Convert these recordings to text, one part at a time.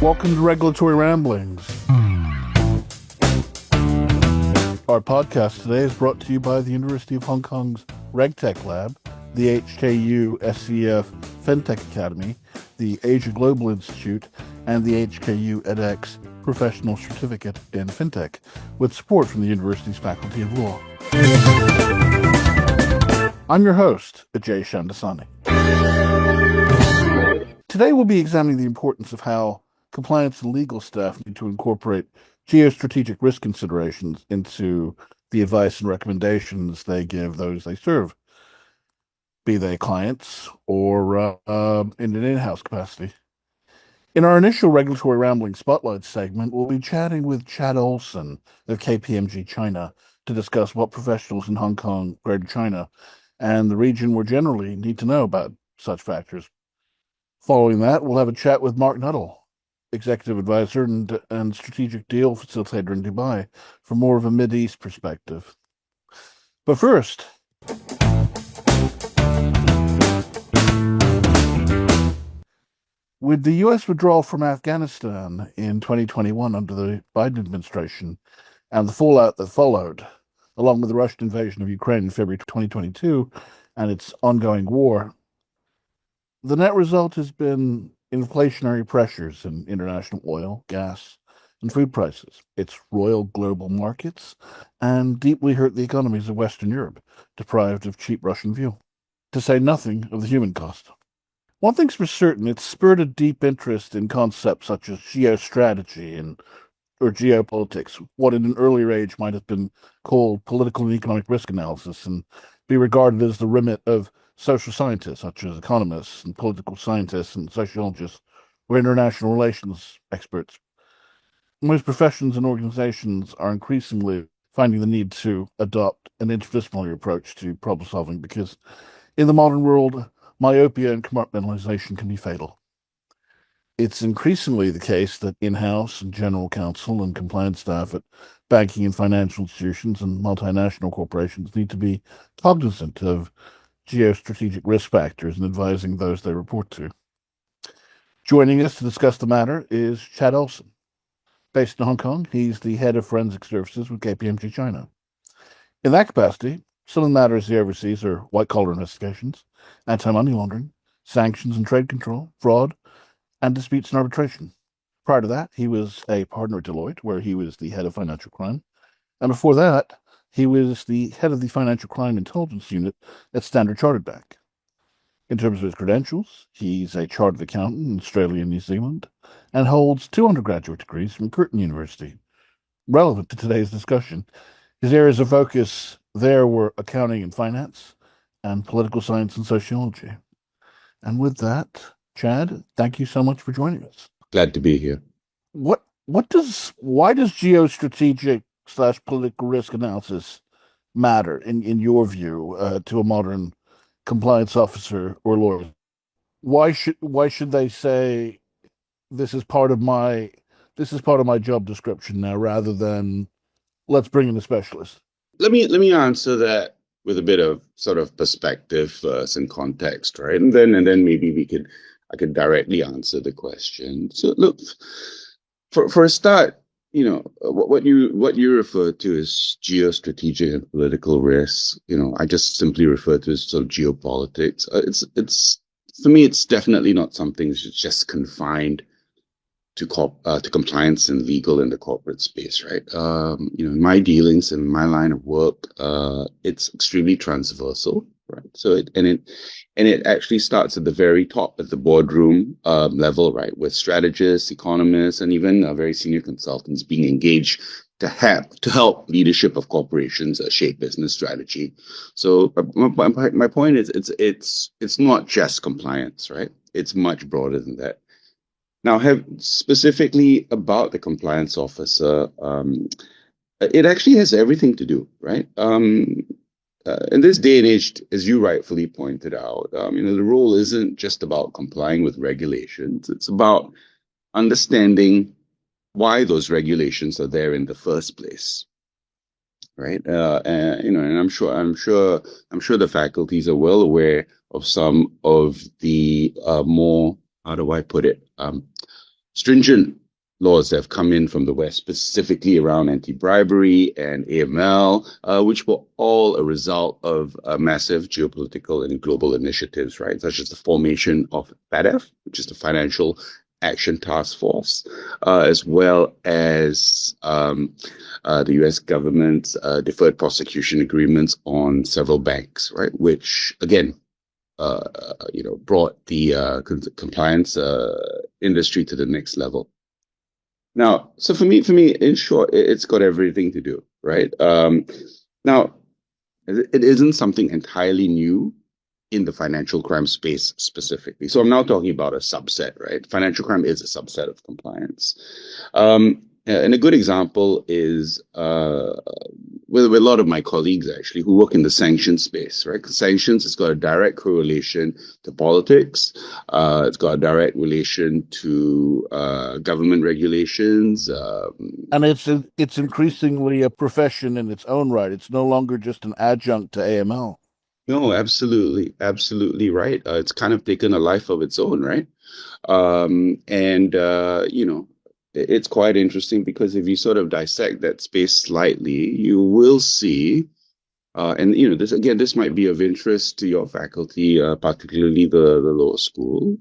Welcome to Regulatory Ramblings. Our podcast today is brought to you by the University of Hong Kong's RegTech Lab, the HKU SCF FinTech Academy, the Asia Global Institute, and the HKU edX Professional Certificate in FinTech, with support from the university's Faculty of Law. I'm your host, Ajay Shamdasani. Today we'll be examining the importance of how compliance and legal staff need to incorporate geostrategic risk considerations into the advice and recommendations they give those they serve, be they clients or in an in-house capacity. In our initial Regulatory Rambling Spotlight segment, we'll be chatting with Chad Olsen of KPMG China to discuss what professionals in Hong Kong, Greater China, and the region more generally need to know about such factors. Following that, we'll have a chat with Mark Nuttall, Executive Advisor and Strategic Deal Facilitator in Dubai, for more of a Mideast perspective. But first, with the U.S. withdrawal from Afghanistan in 2021 under the Biden administration and the fallout that followed, along with the Russian invasion of Ukraine in February 2022 and its ongoing war, the net result has been inflationary pressures in international oil, gas, and food prices. It's roiled global markets and deeply hurt the economies of Western Europe, deprived of cheap Russian fuel, to say nothing of the human cost. One thing's for certain, it's spurred a deep interest in concepts such as geostrategy or geopolitics, what in an earlier age might have been called political and economic risk analysis, and be regarded as the remit of social scientists such as economists and political scientists and sociologists or international relations experts. Most professions and organizations are increasingly finding the need to adopt an interdisciplinary approach to problem solving because in the modern world, myopia and compartmentalization can be fatal. It's increasingly the case that in-house and general counsel and compliance staff at banking and financial institutions and multinational corporations need to be cognizant of geostrategic risk factors and advising those they report to. Joining us to discuss the matter is Chad Olsen. Based in Hong Kong, he's the head of forensic services with KPMG China. In that capacity, some of the matters he oversees are white-collar investigations, anti-money laundering, sanctions and trade control, fraud, and disputes and arbitration. Prior to that, he was a partner at Deloitte, where he was the head of financial crime. And before that, he was the head of the Financial Crime Intelligence Unit at Standard Chartered Bank. In terms of his credentials, he's a chartered accountant in Australia and New Zealand and holds 2 undergraduate degrees from Curtin University. Relevant to today's discussion, his areas of focus there were accounting and finance and political science and sociology. And with that, Chad, thank you so much for joining us. Glad to be here. Why does geostrategic / political risk analysis matter in your view to a modern compliance officer or lawyer? Why should they say this is part of my job description now rather than let's bring in a specialist? Let me answer that with a bit of sort of perspective first and context, right? And then maybe I could directly answer the question. So look, for a start, what you refer to as geostrategic and political risks, I just simply refer to as sort of geopolitics. It's for me, it's definitely not something that's just confined to compliance and legal in the corporate space, right? In my dealings and my line of work, it's extremely transversal, right? So it actually starts at the very top, at the boardroom level, right, with strategists, economists, and even very senior consultants being engaged to help leadership of corporations shape business strategy. So my point is, it's not just compliance, right? It's much broader than that. Now, specifically about the compliance officer, it actually has everything to do, right? In this day and age, as you rightfully pointed out, the role isn't just about complying with regulations. It's about understanding why those regulations are there in the first place, right? And I'm sure the faculties are well aware of some of the more, how do I put it, stringent laws that have come in from the West, specifically around anti-bribery and AML, which were all a result of massive geopolitical and global initiatives, right? Such as the formation of FATF, which is the Financial Action Task Force, as well as the U.S. government's deferred prosecution agreements on several banks, right? Which, again, brought the compliance industry to the next level. Now, so for me, in short, it's got everything to do, right? Now, it isn't something entirely new in the financial crime space specifically. So I'm now talking about a subset, right? Financial crime is a subset of compliance. And a good example is with a lot of my colleagues, actually, who work in the sanctions space, right? Because sanctions has got a direct correlation to politics. It's got a direct relation to government regulations. And it's increasingly a profession in its own right. It's no longer just an adjunct to AML. No, absolutely right. It's kind of taken a life of its own, right? And it's quite interesting because if you sort of dissect that space slightly, you will see, and this might be of interest to your faculty, particularly the law school.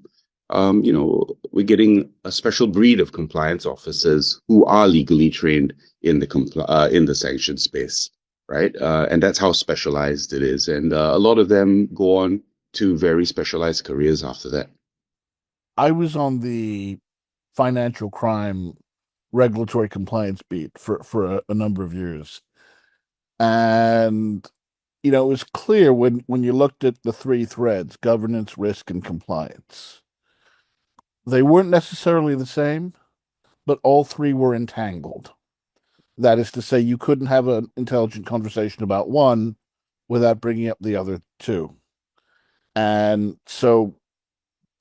We're getting a special breed of compliance officers who are legally trained in the sanction space, right? And that's how specialized it is, and a lot of them go on to very specialized careers after that. I was on the financial crime regulatory compliance beat for a number of years. And, it was clear when you looked at the three threads, governance, risk, and compliance, they weren't necessarily the same, but all three were entangled. That is to say, you couldn't have an intelligent conversation about one without bringing up the other two. And so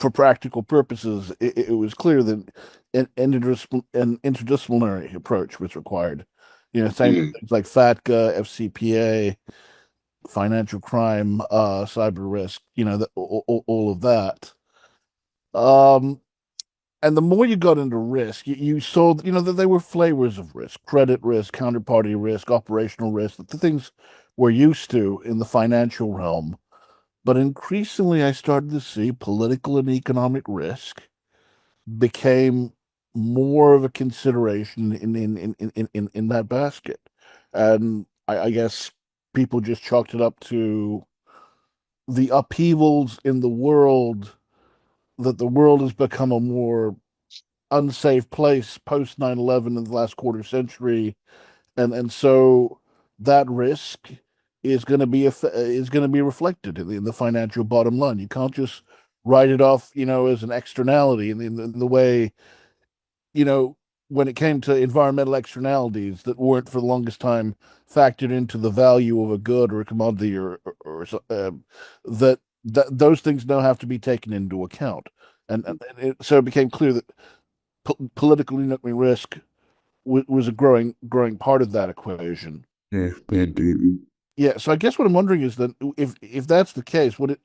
for practical purposes, it was clear that an interdisciplinary approach was required. Same things like FATCA, FCPA, financial crime, cyber risk. All of that. And the more you got into risk, you saw that there were flavors of risk: credit risk, counterparty risk, operational risk, the things we're used to in the financial realm. But increasingly, I started to see political and economic risk became more of a consideration in that basket. And I guess people just chalked it up to the upheavals in the world, that the world has become a more unsafe place post 9/11 in the last quarter century. And so that risk is going to be reflected in the financial bottom line. You can't just write it off, as an externality in the way, when it came to environmental externalities that weren't for the longest time factored into the value of a good or a commodity or that those things now have to be taken into account. So it became clear that political risk was a growing part of that equation. Yeah, Yeah, so I guess what I'm wondering is that if that's the case, would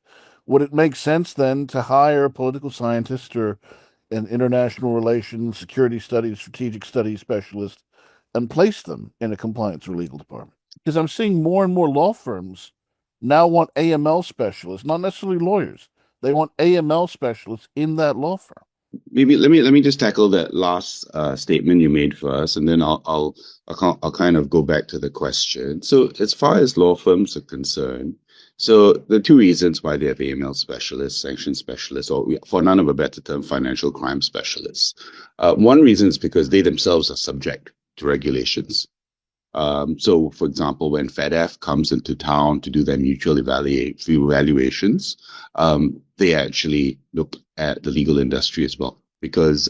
it make sense then to hire a political scientist or an international relations, security studies, strategic studies specialist and place them in a compliance or legal department? Because I'm seeing more and more law firms now want AML specialists, not necessarily lawyers. They want AML specialists in that law firm. Maybe let me just tackle that last statement you made first, and then I'll kind of go back to the question. So as far as law firms are concerned, so the two reasons why they have AML specialists, sanction specialists, or for none of a better term, financial crime specialists. One reason is because they themselves are subject to regulations. So, for example, when FATF comes into town to do their mutual evaluations, they actually look at the legal industry as well, because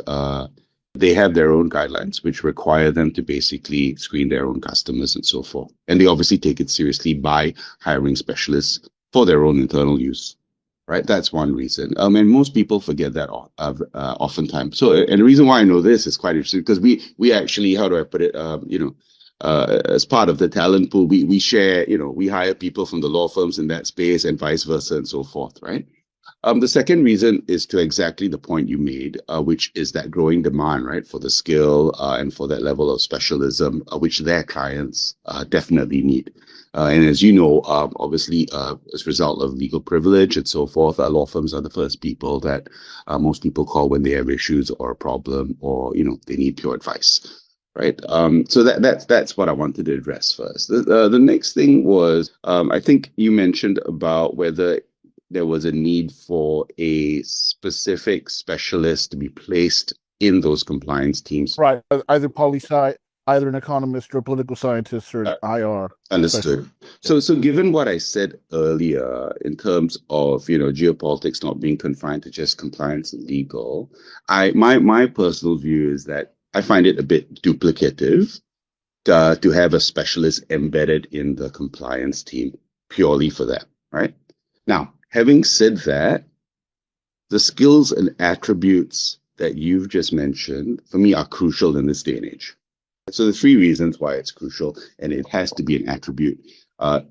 they have their own guidelines which require them to basically screen their own customers and so forth. And they obviously take it seriously by hiring specialists for their own internal use. Right, that's one reason. And most people forget that oftentimes. So, and the reason why I know this is quite interesting because we actually, how do I put it? As part of the talent pool, we share, we hire people from the law firms in that space and vice versa and so forth, right? The second reason is to exactly the point you made, which is that growing demand, right, for the skill and for that level of specialism, which their clients definitely need. And as you know, obviously, as a result of legal privilege and so forth, law firms are the first people that most people call when they have issues or a problem, or they need pure advice. Right. So that's what I wanted to address first. The next thing was, I think you mentioned about whether there was a need for a specific specialist to be placed in those compliance teams. Right. Either poli sci, either an economist or a political scientist or an Uh, IR specialist. Understood. So given what I said earlier in terms of, geopolitics not being confined to just compliance and legal, my personal view is that I find it a bit duplicative to have a specialist embedded in the compliance team purely for that, right? Now, having said that, the skills and attributes that you've just mentioned, for me, are crucial in this day and age. So the three reasons why it's crucial, and it has to be an attribute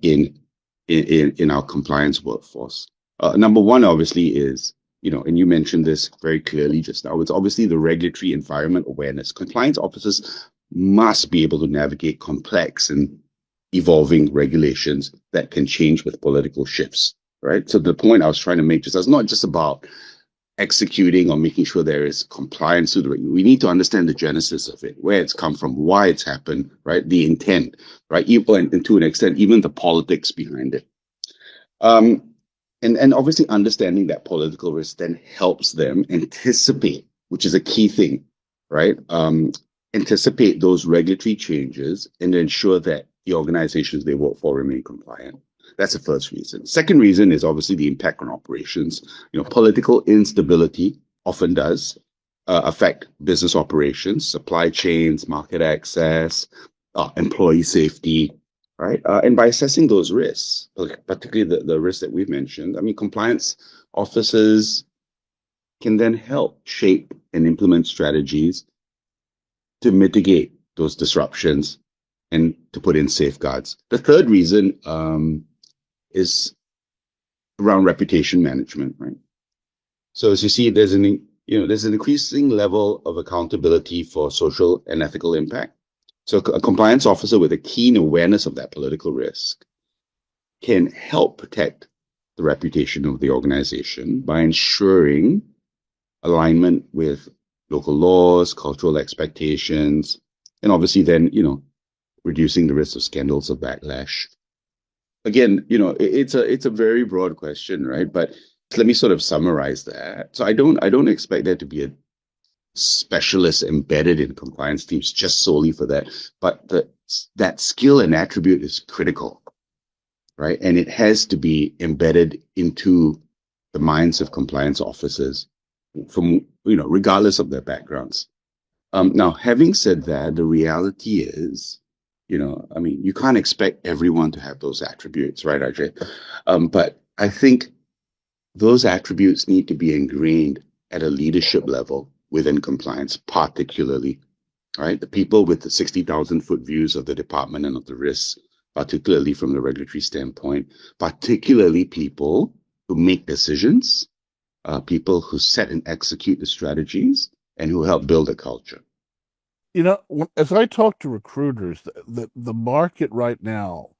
in our compliance workforce. Number one, obviously, is and you mentioned this very clearly just now. It's obviously the regulatory environment awareness. Compliance officers must be able to navigate complex and evolving regulations that can change with political shifts. Right. So the point I was trying to make is it's not just about executing or making sure there is compliance to the regulation. We need to understand the genesis of it, where it's come from, why it's happened, right? The intent, right? Even, and to an extent, even the politics behind it. Um, and obviously understanding that political risk then helps them anticipate, which is a key thing, right? Anticipate those regulatory changes and ensure that the organizations they work for remain compliant. That's the first reason. Second reason is obviously the impact on operations. Political instability often does affect business operations, supply chains, market access, employee safety, right? And by assessing those risks, particularly the risks that we've mentioned, I mean, compliance officers can then help shape and implement strategies to mitigate those disruptions and to put in safeguards. The third reason is around reputation management, right? So as you see, there's an increasing level of accountability for social and ethical impact. So a compliance officer with a keen awareness of that political risk can help protect the reputation of the organization by ensuring alignment with local laws, cultural expectations, and obviously then, reducing the risk of scandals or backlash. Again, it's a very broad question, right? But let me sort of summarize that. So I don't expect there to be a specialist embedded in compliance teams just solely for that, but that skill and attribute is critical, right? And it has to be embedded into the minds of compliance officers from regardless of their backgrounds. Now, having said that, the reality is, I mean, you can't expect everyone to have those attributes, right, Ajay? But I think those attributes need to be ingrained at a leadership level within compliance, particularly, right? The people with the 60,000-foot views of the department and of the risks, particularly from the regulatory standpoint, particularly people who make decisions, people who set and execute the strategies, and who help build a culture. As I talk to recruiters, the market right now,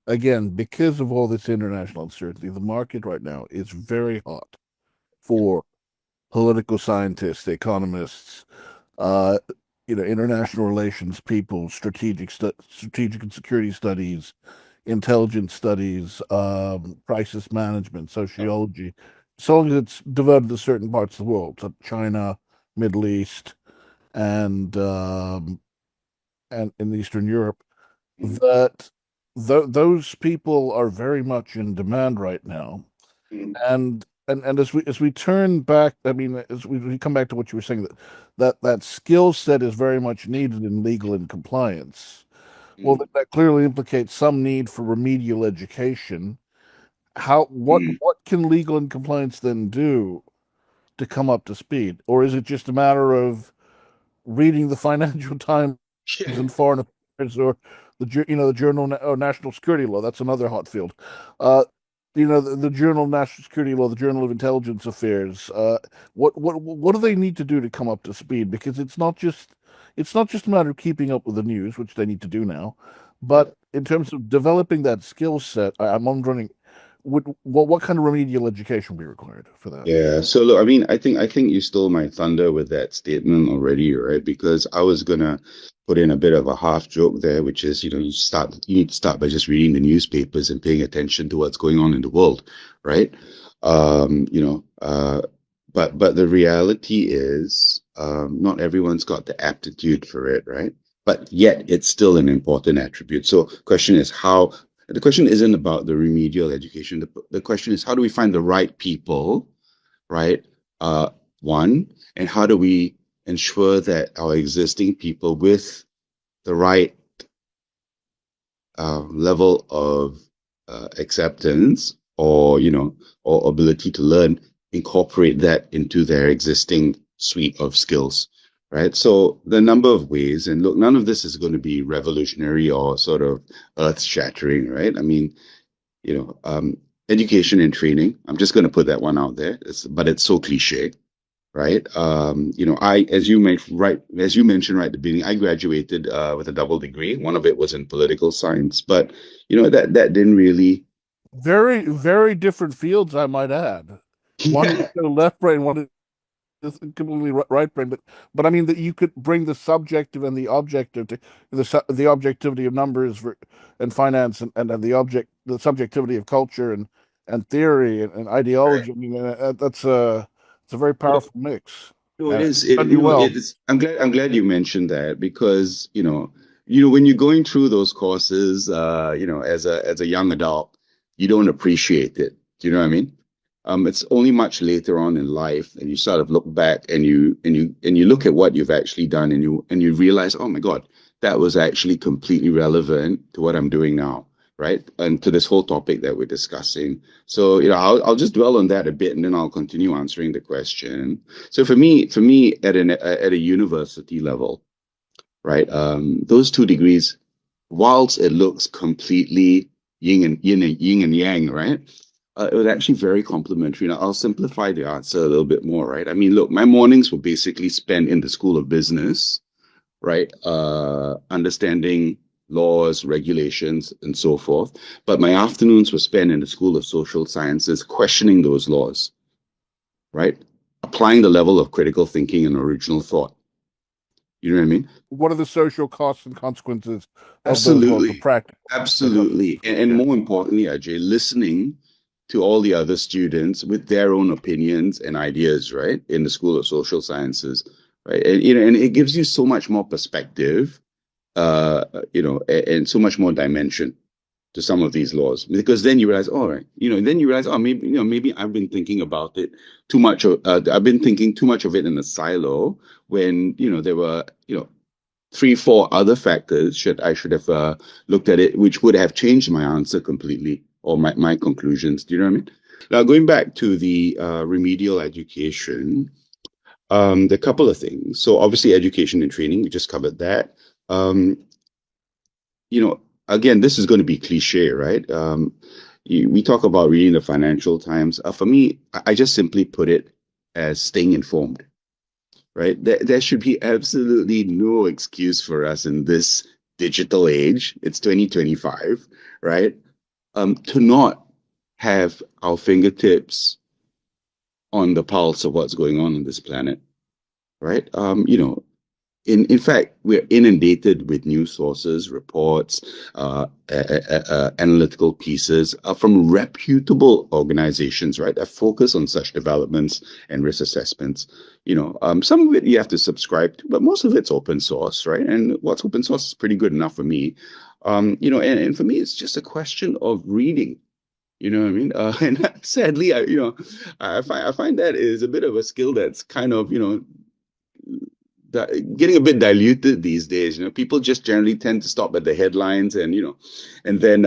again, because of all this international uncertainty, the market right now is very hot for political scientists, economists, uh, international relations people, strategic and security studies, intelligence studies, crisis management, sociology, so long as it's devoted to certain parts of the world, to China, Middle East, and in Eastern Europe, Mm-hmm. that those people are very much in demand right now. And as we turn back, I mean, as we come back to what you were saying, that skill set is very much needed in legal and compliance. Well, Mm-hmm. that clearly implicates some need for remedial education. How what can legal and compliance then do to come up to speed, or is it just a matter of reading the Financial Times Yeah. and foreign affairs, or the Journal of National Security Law? That's another hot field. Uh, the Journal of National Security Law, the Journal of Intelligence Affairs. What do they need to do to come up to speed? Because it's not just a matter of keeping up with the news, which they need to do now, Yep. but in terms of developing that skill set, I'm wondering what kind of remedial education would be required for that? Yeah. So look, I mean, I think you stole my thunder with that statement already, right? Because I was gonna put in a bit of a half joke there, which is, you need to start by just reading the newspapers and paying attention to what's going on in the world, right? Um, you know, uh, but the reality is, not everyone's got the aptitude for it, right? But yet it's still an important attribute. So question is how the question isn't about the remedial education. The question is how do we find the right people, right? Uh, one, and how do we ensure that our existing people with the right level of acceptance or or ability to learn incorporate that into their existing suite of skills, right? So the number of ways, and look, none of this is going to be revolutionary or sort of earth shattering, right? I mean, you know, um, education and training. I'm just going to put that one out there. But it's so cliche, right? As you mentioned right at the beginning, I graduated with a double degree. One of it was in political science, but that didn't really. Very, very different fields, I might add. One is Yeah, the left brain, one is completely right brain. But I mean that you could bring the subjective and the objective to the objectivity of numbers and finance and the subjectivity of culture and theory and correct. ideology. I mean, that's a it's a very No, powerful mix, no, it and is. it's done you It well. is. I'm glad you mentioned that because when you're going through those courses, as a young adult, you don't appreciate it. Do you know what I mean? It's only much later on in life, and you sort of look back and you look at what you've actually done, and you realize, oh my God, that was actually completely relevant to what I'm doing now, right? And to this whole topic that we're discussing. So, I'll just dwell on that a bit, and then I'll continue answering the question. So for me, at a university level, right, those two degrees, whilst it looks completely yin and yang, right, it was actually very complimentary. Now I'll simplify the answer a little bit more, right? I mean, look, my mornings were basically spent in the School of Business, right, understanding laws, regulations, and so forth. But my afternoons were spent in the School of Social Sciences, questioning those laws, right? Applying the level of critical thinking and original thought. You know what I mean? What are the social costs and consequences of those laws, the Absolutely. practical that comes from Absolutely. And, it? and Yeah. more importantly, Ajay, listening to all the other students with their own opinions and ideas, right? In the School of Social Sciences, right? And it gives you so much more perspective, and so much more dimension to some of these laws because then you realize, all right, then you realize, oh, maybe I've been thinking about it too much. I've been thinking too much of it in a silo when there were three, four other factors I should have looked at it, which would have changed my answer completely or my conclusions. Do you know what I mean? Now going back to the remedial education, the couple of things. So obviously education and training, we just covered that. Um, you know, Again, this is going to be cliche, right? We talk about reading the Financial Times. For me, I just simply put it as staying informed, right? There should be absolutely no excuse for us in this digital age. It's 2025, right? To not have our fingertips on the pulse of what's going on this planet, right? In fact, we're inundated with news sources, reports, analytical pieces from reputable organizations, right, that focus on such developments and risk assessments. Some of it you have to subscribe to, but most of it's open source, right? And what's open source is pretty good enough for me. And for me, it's just a question of reading. You know what I mean? And sadly, I find that is a bit of a skill that's kind of getting a bit diluted these days. People just generally tend to stop at the headlines and then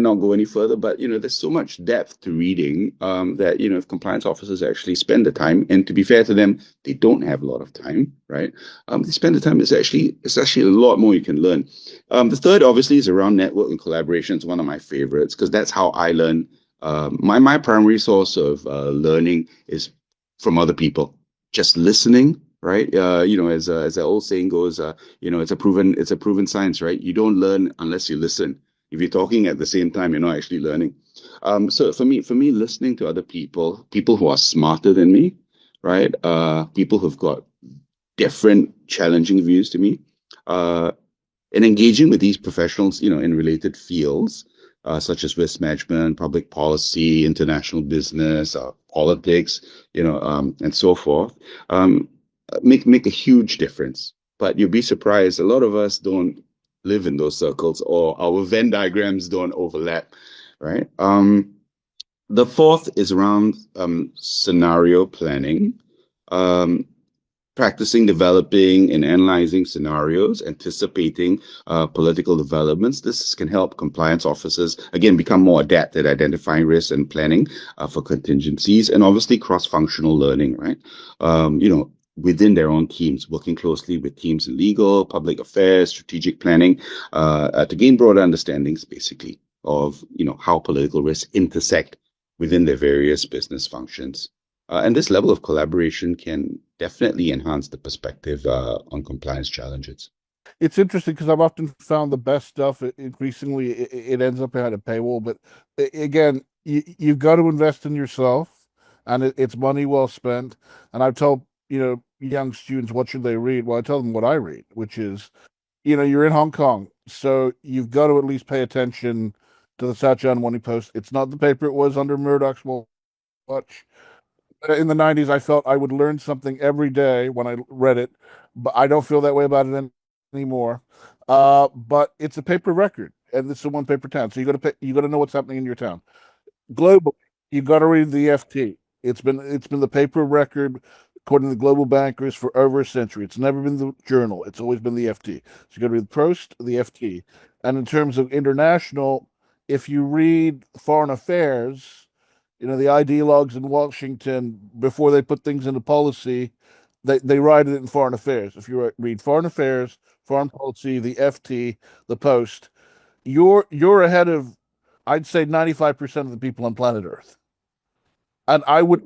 not go any further. But there's so much depth to reading that if compliance officers actually spend the time, and to be fair to them, they don't have a lot of time, right? They spend the time. It's actually a lot more you can learn. The third, obviously, is around network and collaboration. It's one of my favorites because that's how I learn My primary source of learning is from other people. Just listening, right? As the old saying goes, it's a proven science, right? You don't learn unless you listen. If you're talking at the same time, you're not actually learning. So for me, listening to other people who are smarter than me, right? People who've got different, challenging views to me. Uh, and engaging with these professionals, in related fields, such as risk management, public policy, international business, politics, and so forth, make a huge difference. But you'll be surprised, a lot of us don't live in those circles, or our Venn diagrams don't overlap, right? The fourth is around scenario planning. Um, Practicing developing and analyzing scenarios, anticipating political developments. This can help compliance officers, again, become more adept at identifying risks and planning for contingencies, and obviously cross-functional learning, right? Within their own teams, working closely with teams in legal, public affairs, strategic planning, to gain broader understandings, basically, of, how political risks intersect within their various business functions. And this level of collaboration can definitely enhance the perspective on compliance challenges. It's interesting because I've often found the best stuff, increasingly, it ends up behind a paywall. But again, you've got to invest in yourself, and it's money well spent. And I've told, young students, what should they read? Well, I tell them what I read, which is, you're in Hong Kong, so you've got to at least pay attention to the South China Morning Post. It's not the paper it was under Murdoch's watch. In the 90s, I felt I would learn something every day when I read it, but I don't feel that way about it anymore. But it's a paper record, and it's a one paper town, so you got to know what's happening in your town. Global, you got to read the FT. It's been the paper record, according to the global bankers, for over a century. It's never been the journal. It's always been the FT. So you got to read the Post, the FT. And in terms of international, if you read foreign affairs, the ideologues in Washington, before they put things into policy, they write it in foreign affairs. If you read foreign affairs, foreign policy, the FT, the Post, you're ahead of, I'd say, 95% of the people on planet Earth. And I would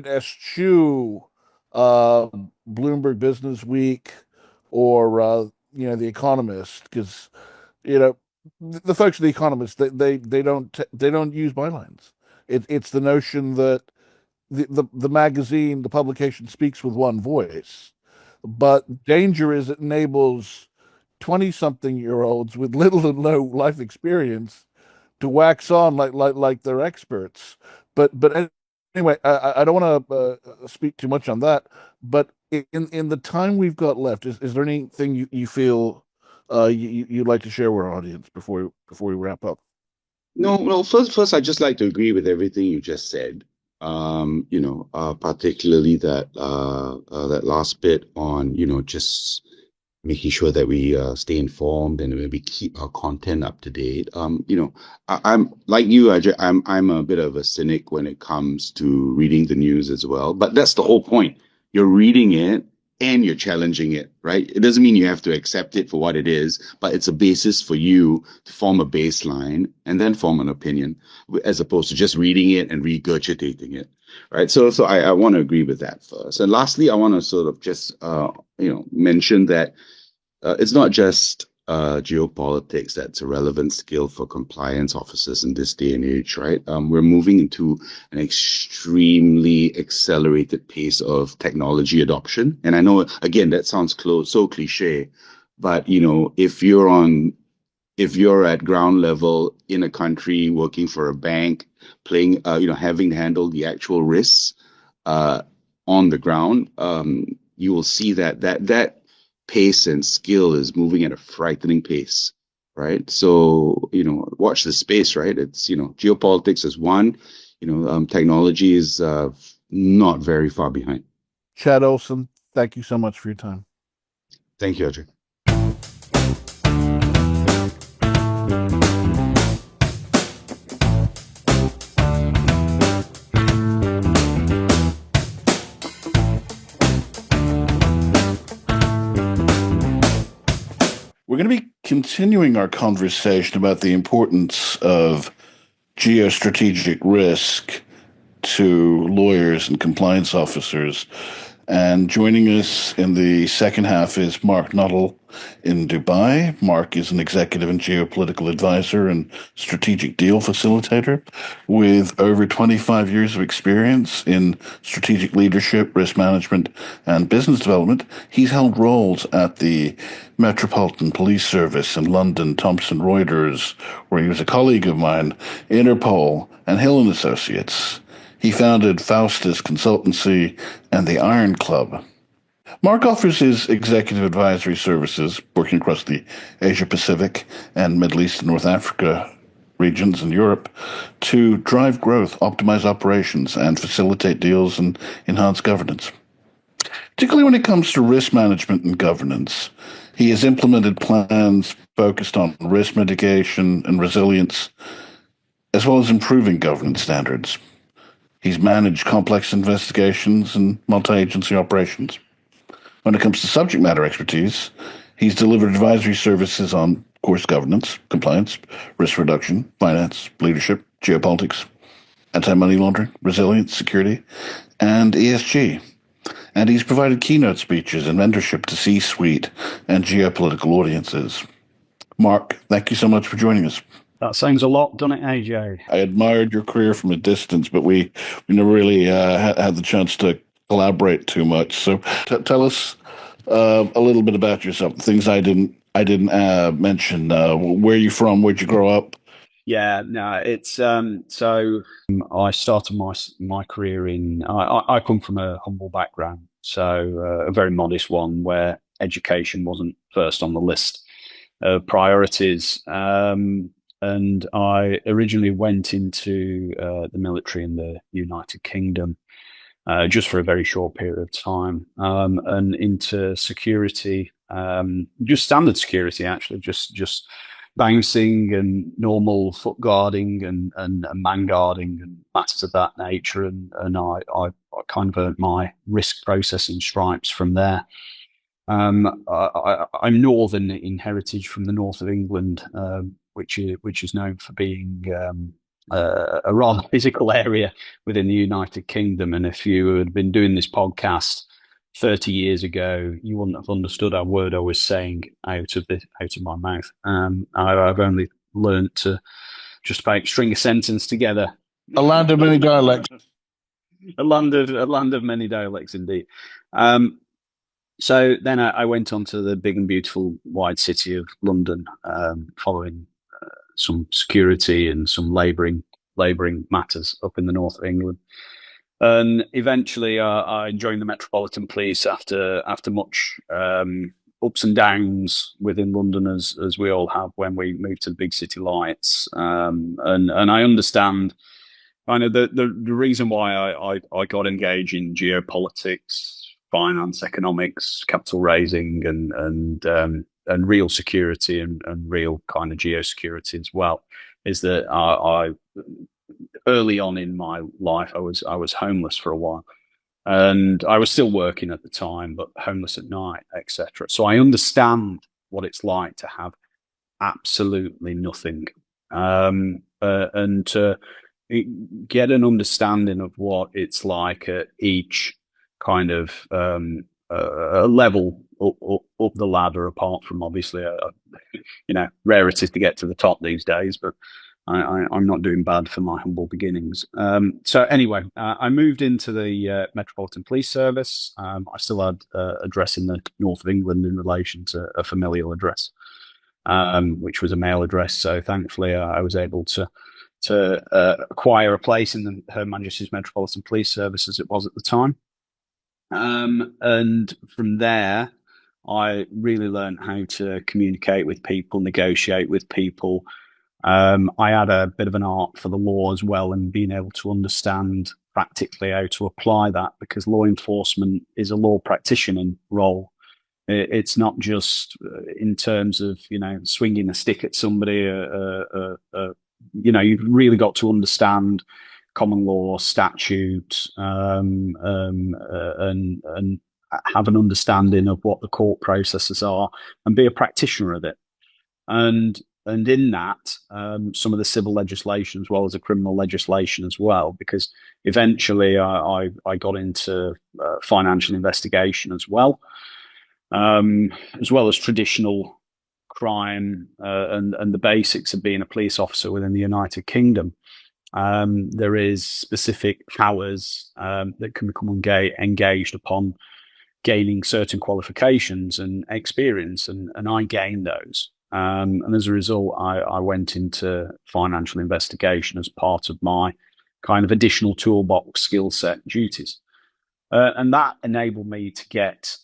eschew uh, Bloomberg Business Week or The Economist, because you know the folks at The Economist, they don't use bylines. It's the notion that the magazine, the publication, speaks with one voice. But danger is it enables 20-something-year-olds with little to no life experience to wax on like they're experts. But anyway, I don't want to speak too much on that. But in the time we've got left, is there anything you feel you'd like to share with our audience before we wrap up? No, no. First, I'd just like to agree with everything you just said. Particularly that last bit on, just making sure that we stay informed and we keep our content up to date. I'm like you, Ajay, I'm a bit of a cynic when it comes to reading the news as well. But that's the whole point. You're reading it and you're challenging it, right? It doesn't mean you have to accept it for what it is, but it's a basis for you to form a baseline and then form an opinion, as opposed to just reading it and regurgitating it, right? So I want to agree with that first. And lastly, I want to sort of just mention that it's not just geopolitics that's a relevant skill for compliance officers in this day and age, right? We're moving into an extremely accelerated pace of technology adoption. And I know, again, that sounds so cliche, but if you're at ground level in a country working for a bank, playing, having to handle the actual risks uh, on the ground, you will see that pace and skill is moving at a frightening pace, right? So, watch the space, right? It's, geopolitics is one, technology is not very far behind. Chad Olson, thank you so much for your time. Thank you, Ajay. We're going to be continuing our conversation about the importance of geostrategic risk to lawyers and compliance officers. And joining us in the second half is Mark Nuttall in Dubai. Mark is an executive and geopolitical advisor and strategic deal facilitator with over 25 years of experience in strategic leadership, risk management, and business development. He's held roles at the Metropolitan Police Service in London, Thomson Reuters, where he was a colleague of mine, Interpol, and Hill and Associates. He founded Faustus Consultancy and the Iron Club. Mark offers his executive advisory services working across the Asia Pacific and Middle East and North Africa regions in Europe to drive growth, optimize operations, and facilitate deals and enhance governance. Particularly when it comes to risk management and governance, he has implemented plans focused on risk mitigation and resilience, as well as improving governance standards. He's managed complex investigations and multi-agency operations. When it comes to subject matter expertise, he's delivered advisory services on, of course, governance, compliance, risk reduction, finance, leadership, geopolitics, anti-money laundering, resilience, security, and ESG. And he's provided keynote speeches and mentorship to C-suite and geopolitical audiences. Mark, thank you so much for joining us. That sounds a lot, doesn't it, AJ? I admired your career from a distance, but we never really had the chance to collaborate too much. So tell us a little bit about yourself. Things I didn't mention. Where are you from? Where'd you grow up? Yeah, no, it's so I started my career in. I come from a humble background, so a very modest one where education wasn't first on the list of priorities. And I originally went into the military in the United Kingdom just for a very short period of time, and into security, just standard security, actually, just bouncing and normal foot guarding and man guarding and matters of that nature. And I kind of earned my risk processing stripes from there. I'm northern in heritage from the north of England, which is known for being a rather physical area within the United Kingdom. And if you had been doing this podcast 30 years ago, you wouldn't have understood a word I was saying out of my mouth. I've only learned to just about string a sentence together. A land of many dialects. a land of many dialects, indeed. So then I went on to the big and beautiful wide city of London, following some security and some labouring matters up in the north of England. And eventually I joined the Metropolitan Police after much ups and downs within London, as we all have when we moved to the big city lights. And I understand kind of the reason why I got engaged in geopolitics, finance, economics, capital raising, and real security and real kind of geosecurity as well, is that I early on in my life I was homeless for a while, and I was still working at the time, but homeless at night, etc. So I understand what it's like to have absolutely nothing, and to get an understanding of what it's like at each kind of a level up the ladder, apart from obviously rarities to get to the top these days, but I'm not doing bad for my humble beginnings. So anyway, I moved into the Metropolitan Police Service. I still had address in the north of England in relation to a familial address, which was a mail address. So thankfully I was able to acquire a place in Her Majesty's Metropolitan Police Service, as it was at the time. And from there, I really learned how to communicate with people, negotiate with people. I had a bit of an art for the law as well, and being able to understand practically how to apply that, because law enforcement is a law practitioner role. It's not just in terms of swinging a stick at somebody. You've really got to understand common law, statute, and have an understanding of what the court processes are, and be a practitioner of it. And and in that, some of the civil legislation as well as the criminal legislation as well, because eventually I got into financial investigation as well as traditional crime and the basics of being a police officer within the United Kingdom. There is specific powers that can become engaged upon gaining certain qualifications and experience, and I gained those. And as a result, I went into financial investigation as part of my kind of additional toolbox skill set duties. And that enabled me to get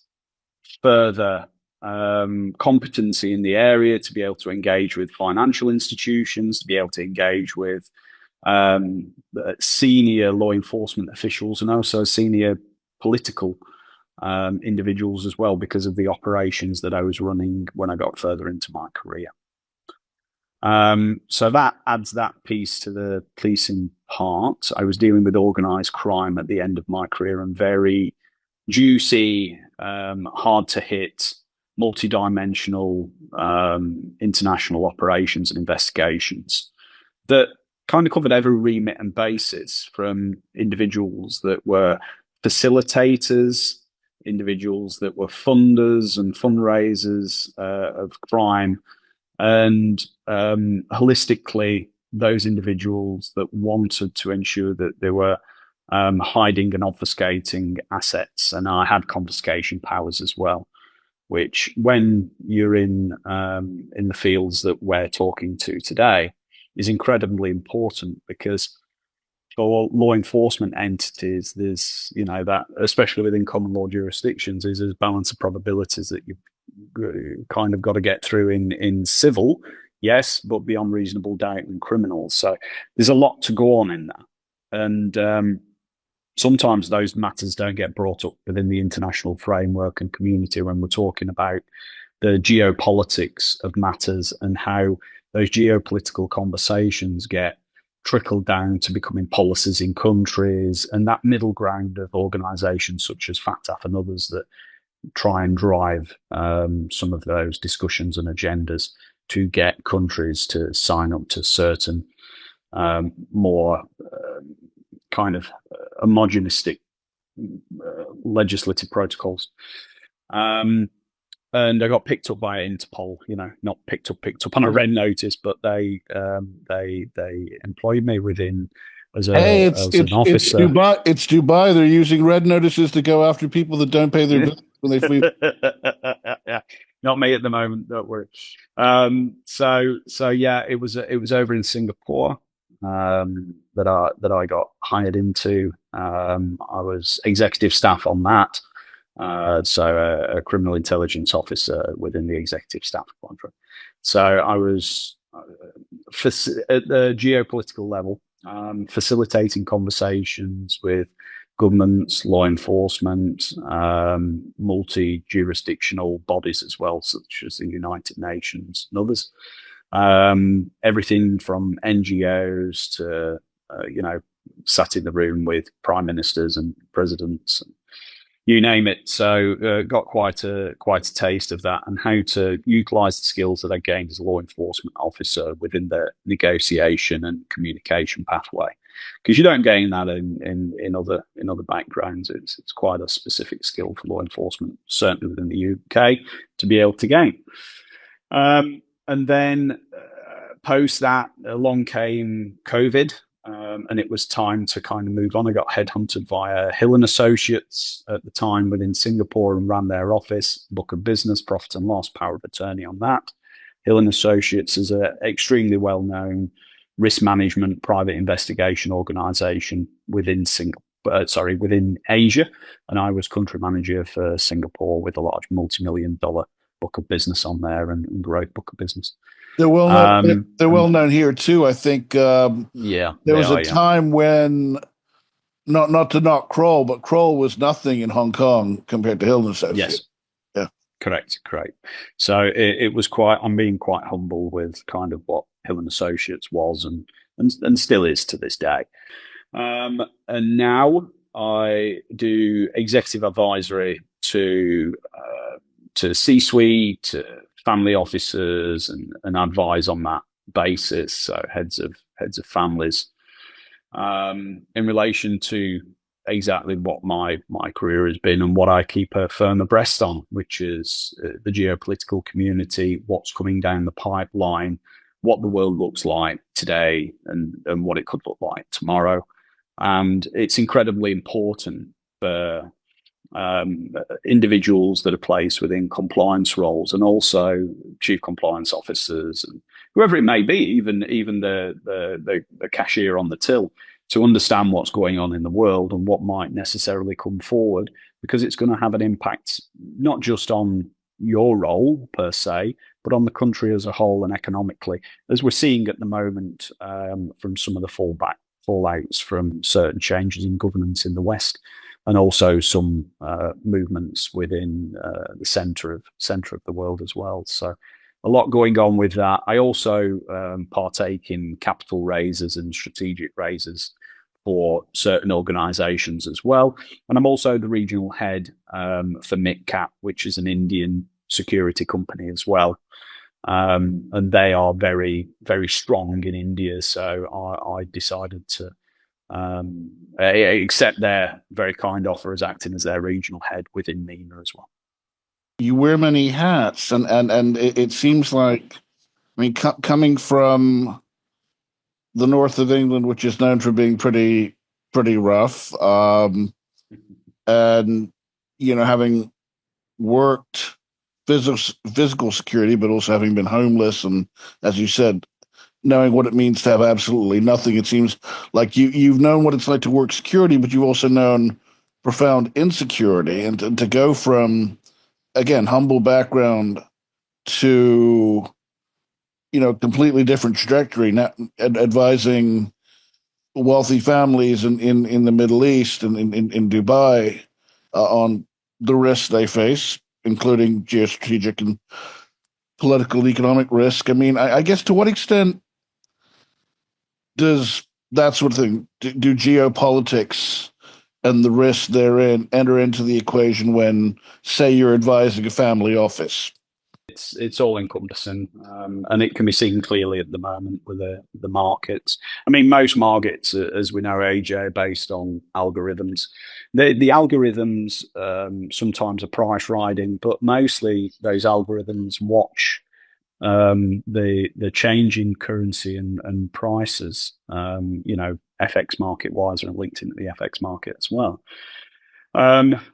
further competency in the area, to be able to engage with financial institutions, to be able to engage with senior law enforcement officials and also senior political individuals as well, because of the operations that I was running when I got further into my career. So that adds that piece to the policing part. I was dealing with organized crime at the end of my career, and very juicy, hard to hit, multi-dimensional international operations and investigations that kind of covered every remit and basis, from individuals that were facilitators, individuals that were funders and fundraisers of crime, and holistically those individuals that wanted to ensure that they were hiding and obfuscating assets. And I had confiscation powers as well, which, when you're in the fields that we're talking to today, is incredibly important, because for law enforcement entities, there's, that, especially within common law jurisdictions, is a balance of probabilities that you've kind of got to get through in civil, yes, but beyond reasonable doubt in criminals. So there's a lot to go on in that. And sometimes those matters don't get brought up within the international framework and community when we're talking about the geopolitics of matters, and how those geopolitical conversations get trickled down to becoming policies in countries, and that middle ground of organizations such as FATF and others that try and drive some of those discussions and agendas to get countries to sign up to certain more kind of homogenistic legislative protocols. And I got picked up by Interpol, not picked up on a red notice, but they employed me within as an officer. It's Dubai. They're using red notices to go after people that don't pay their bills when they flee. Yeah, not me at the moment. Don't worry. So yeah, it was over in Singapore that I got hired into. I was executive staff on that. So a criminal intelligence officer within the executive staff quadrant. So I was at the geopolitical level, facilitating conversations with governments, law enforcement, multi-jurisdictional bodies as well, such as the United Nations and others. Everything from NGOs to, sat in the room with prime ministers and presidents, and you name it. So got quite a taste of that, and how to utilize the skills that I gained as a law enforcement officer within the negotiation and communication pathway, because you don't gain that in other backgrounds. It's quite a specific skill for law enforcement, certainly within the UK, to be able to gain. And then post that, along came COVID. And it was time to kind of move on. I got headhunted via Hill and Associates at the time within Singapore, and ran their office, book of business, profit and loss, power of attorney on that. Hill and Associates is an extremely well-known risk management private investigation organization within within Asia, and I was country manager for Singapore with a large multi-million-dollar book of business on there and growth book of business. They're well known. They're well known here too. I think. Yeah, there was a time when, not to knock Kroll, but Kroll was nothing in Hong Kong compared to Hill and Associates. Yes. Yeah. Correct. So it was quite. I'm being quite humble with kind of what Hill and Associates was and still is to this day. And now I do executive advisory to C-suite, to family officers and advise on that basis. So heads of families, in relation to exactly what my career has been and what I keep a firm abreast on, which is the geopolitical community, what's coming down the pipeline, what the world looks like today, and what it could look like tomorrow. And it's incredibly important for individuals that are placed within compliance roles, and also chief compliance officers and whoever it may be, even the cashier on the till, to understand what's going on in the world and what might necessarily come forward, because it's going to have an impact not just on your role per se, but on the country as a whole and economically, as we're seeing at the moment from some of the fallouts from certain changes in governance in the West, and also some movements within the center of the world as well. So a lot going on with that. I also partake in capital raises and strategic raises for certain organizations as well. And I'm also the regional head for MidCap, which is an Indian security company as well. And they are very, very strong in India. So I decided to accept their very kind offer as acting as their regional head within MENA as well. You wear many hats, and it seems like, I mean, coming from the north of England, which is known for being pretty rough, and having worked physical security, but also having been homeless, and as you said, knowing what it means to have absolutely nothing. It seems like you've known what it's like to work security, but you've also known profound insecurity, and to go from, again, humble background to completely different trajectory, now advising wealthy families in the Middle East and in Dubai on the risks they face, including geostrategic and political and economic risk. I mean, I guess, to what extent does that sort of thing, do geopolitics and the risks therein enter into the equation when, say, you're advising a family office? It's all encompassing, and it can be seen clearly at the moment with the markets. I mean, most markets, as we know, AJ, are based on algorithms. The algorithms sometimes are price riding, but mostly those algorithms watch the change in currency and prices, FX market wise, and linked into the FX market as well.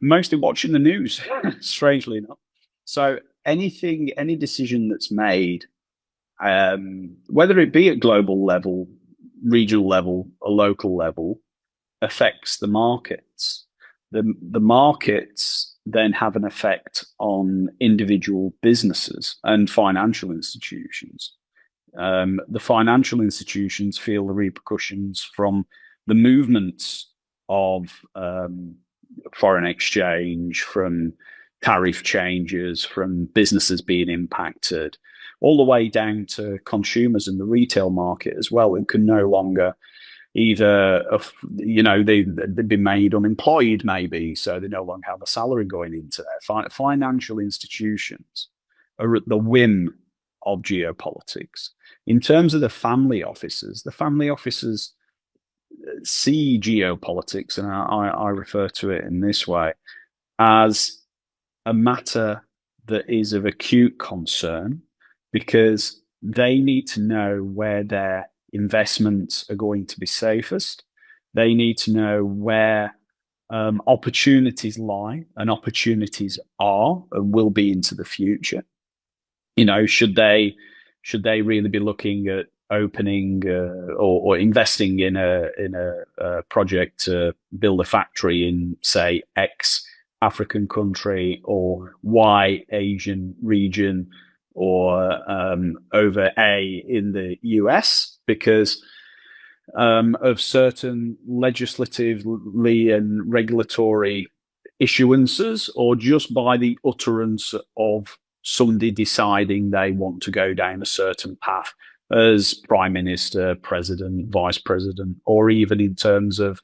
Mostly watching the news, strangely enough. So any decision that's made, whether it be at global level, regional level, or local level, affects the markets. The markets then have an effect on individual businesses and financial institutions. The financial institutions feel the repercussions from the movements of foreign exchange, from tariff changes, from businesses being impacted, all the way down to consumers in the retail market as well, who can no longer either, they've been made unemployed maybe, so they no longer have a salary going into there. Financial institutions are at the whim of geopolitics. In terms of the family offices see geopolitics, and I refer to it in this way, as a matter that is of acute concern, because they need to know where their investments are going to be safest. They need to know where opportunities lie, and opportunities are and will be into the future. Should they really be looking at opening or investing in a project to build a factory in, say, X African country or Y Asian region, or over A in the US, because of certain legislatively and regulatory issuances, or just by the utterance of somebody deciding they want to go down a certain path as Prime Minister, President, Vice President, or even in terms of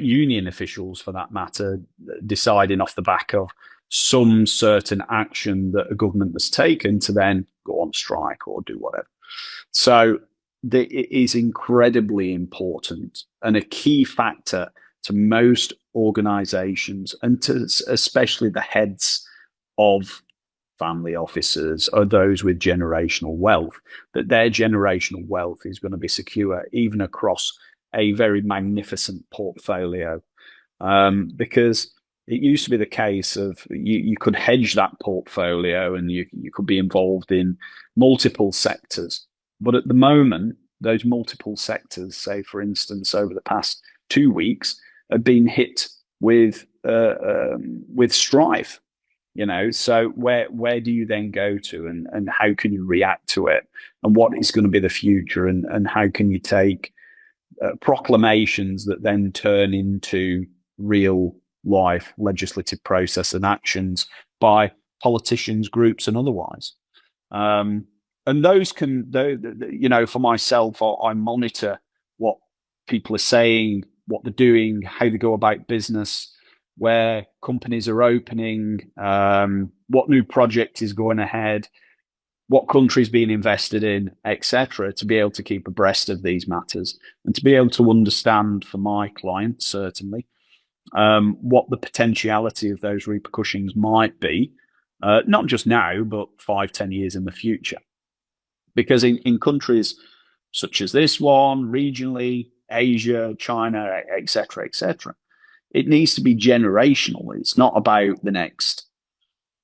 union officials, for that matter, deciding off the back of some certain action that a government has taken to then go on strike or do whatever. So it is incredibly important and a key factor to most organizations and to especially the heads of family offices or those with generational wealth, that their generational wealth is going to be secure even across a very magnificent portfolio. Because it used to be the case of you could hedge that portfolio and you could be involved in multiple sectors. But at the moment, those multiple sectors, say, for instance, over the past 2 weeks, have been hit with strife. So where do you then go to, and how can you react to it, and what is going to be the future, and how can you take proclamations that then turn into real life legislative process and actions by politicians, groups, and otherwise. And those can, for myself, I monitor what people are saying, what they're doing, how they go about business, where companies are opening, what new project is going ahead, what country's being invested in, etc., to be able to keep abreast of these matters and to be able to understand, for my clients, certainly, what the potentiality of those repercussions might be, not just now, but 5-10 years in the future. Because in countries such as this one, regionally, Asia, China, etc., it needs to be generational. It's not about the next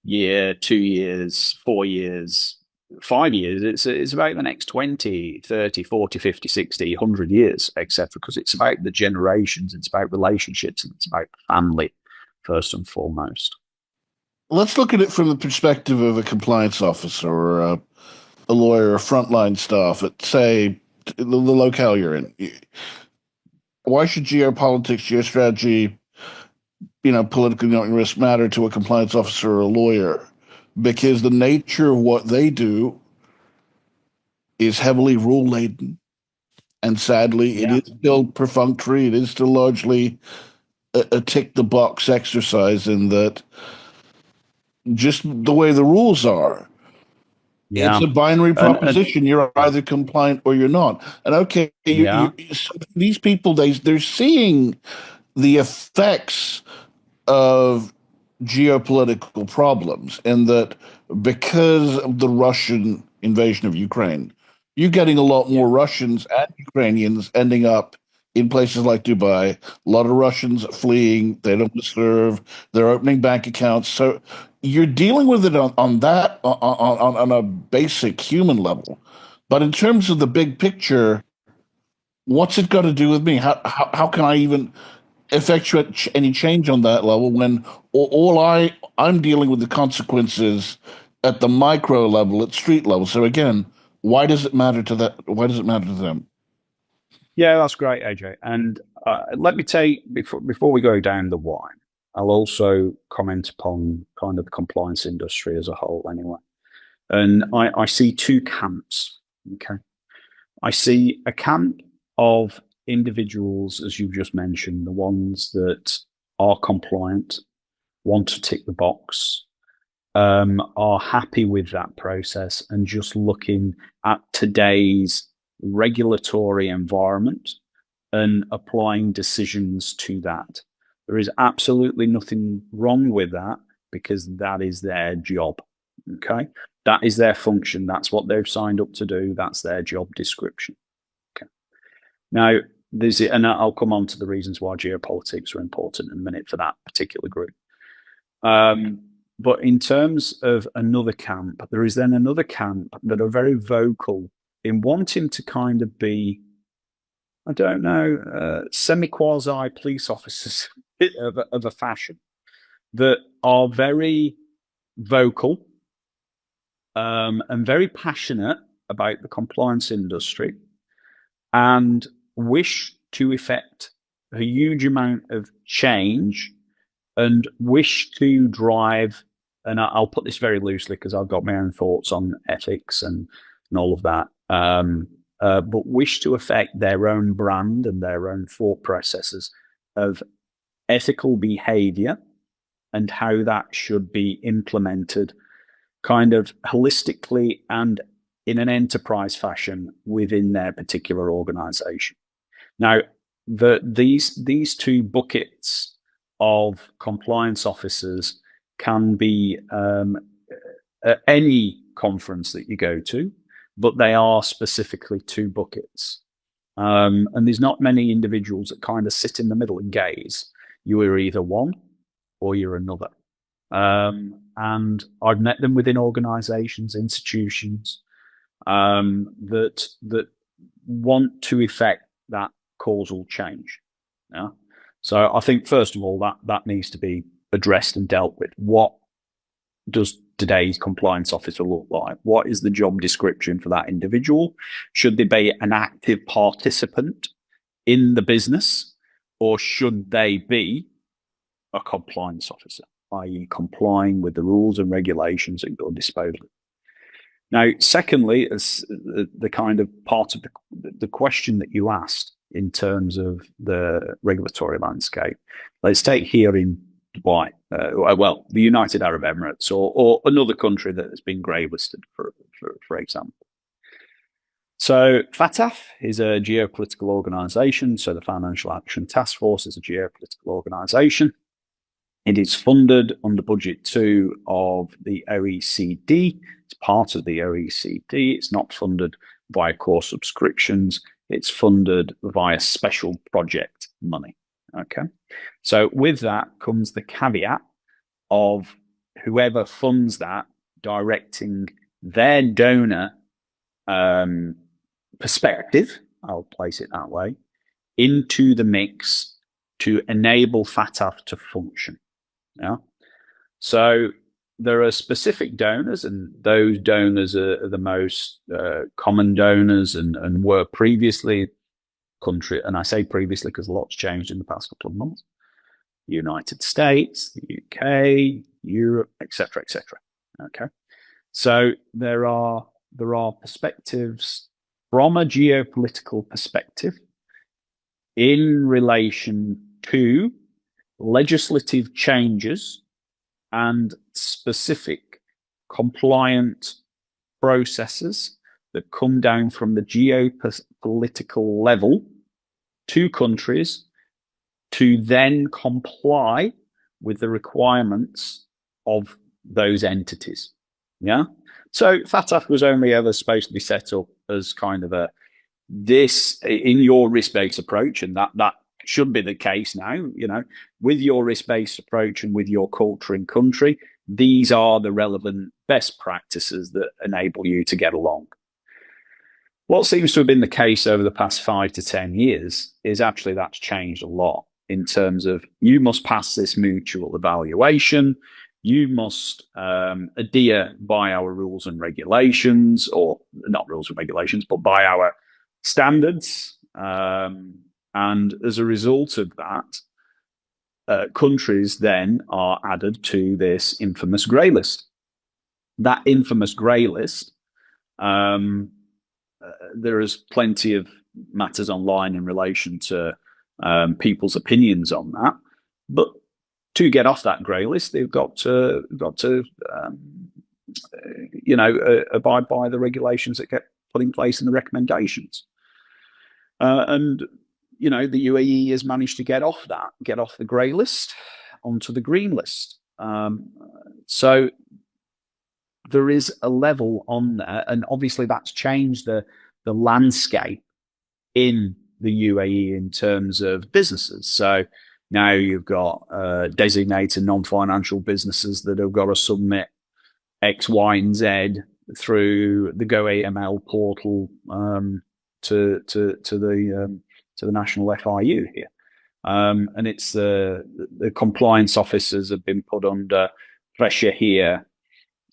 year, 2 years, 4 years, 5 years. It's about the next 20, 30, 40, 50, 60, 100 years, etc. Because it's about the generations, it's about relationships, and it's about family, first and foremost. Let's look at it from the perspective of a compliance officer or a lawyer or frontline staff at, say, the locale you're in. Why should geopolitics, geostrategy, political risk matter to a compliance officer or a lawyer? Because the nature of what they do is heavily rule-laden. And sadly, It is still perfunctory. It is still largely a tick-the-box exercise in that just the way the rules are, it's a binary proposition. You're either compliant or you're not. And okay, these people, they're seeing the effects of geopolitical problems, and that because of the Russian invasion of Ukraine, you're getting a lot more Russians and Ukrainians ending up in places like Dubai. A lot of Russians fleeing. They don't serve. They're opening bank accounts. So you're dealing with it on a basic human level. But in terms of the big picture, what's it got to do with me? How can I even effectuate any change on that level when I'm dealing with the consequences at the micro level, at street level? So again, why does it matter to that? Why does it matter to them? Yeah, that's great, AJ. And let me take, before we go down the why, I'll also comment upon kind of the compliance industry as a whole anyway. And I see two camps, okay? I see a camp of individuals, as you've just mentioned, the ones that are compliant, want to tick the box, are happy with that process and just looking at today's regulatory environment and applying decisions to that. There is absolutely nothing wrong with that because that is their job. Okay. That is their function. That's what they've signed up to do. That's their job description. Okay. Now, and I'll come on to the reasons why geopolitics are important in a minute for that particular group. But in terms of another camp, there is then another camp that are very vocal in wanting to kind of be, I don't know, semi-quasi police officers of a fashion that are very vocal and very passionate about the compliance industry and wish to effect a huge amount of change and wish to drive, and I'll put this very loosely because I've got my own thoughts on ethics and all of that, but wish to affect their own brand and their own thought processes of ethical behavior and how that should be implemented kind of holistically and in an enterprise fashion within their particular organization. Now, these two buckets of compliance officers can be at any conference that you go to, but they are specifically two buckets. And there's not many individuals that kind of sit in the middle and gaze. You are either one or you're another. And I've met them within organizations, institutions, that want to effect that causal change. Yeah. So I think first of all that needs to be addressed and dealt with. What does today's compliance officer look like? What is the job description for that individual? Should they be an active participant in the business, or should they be a compliance officer, i.e. complying with the rules and regulations at your disposal? Now, secondly, as the kind of part of the question that you asked in terms of the regulatory landscape, let's take here in Dubai, the United Arab Emirates, or another country that has been grey listed, for example. So FATF is a geopolitical organization. So the Financial Action Task Force is a geopolitical organization. It is funded under Budget 2 of the OECD. It's part of the OECD. It's not funded via core subscriptions. It's funded via special project money. Okay. So with that comes the caveat of whoever funds that directing their donor perspective, I'll place it that way, into the mix to enable FATF to function. Yeah. So there are specific donors, and those donors are the most common donors and were previously country. And I say previously because a lot's changed in the past couple of months. The United States, the UK, Europe, etc., etc. Okay. So there are perspectives from a geopolitical perspective in relation to legislative changes and specific compliant processes that come down from the geopolitical level to countries to then comply with the requirements of those entities. Yeah. So FATF was only ever supposed to be set up as kind of this in your risk-based approach, and that should be the case now, with your risk-based approach and with your culture in country, these are the relevant best practices that enable you to get along. What seems to have been the case over the past 5 to 10 years is actually that's changed a lot in terms of you must pass this mutual evaluation, you must adhere by our rules and regulations, or not rules and regulations, but by our standards. And as a result of that, countries then are added to this infamous grey list. That infamous grey list, there is plenty of matters online in relation to people's opinions on that. But to get off that grey list, they've got to abide by the regulations that get put in place and the recommendations. And the UAE has managed to get off the grey list onto the green list. So there is a level on there, and obviously that's changed the landscape in the UAE in terms of businesses. So now you've got designated non-financial businesses that have got to submit X, Y, and Z through the GoAML portal to the national FIU here, and it's the compliance officers have been put under pressure here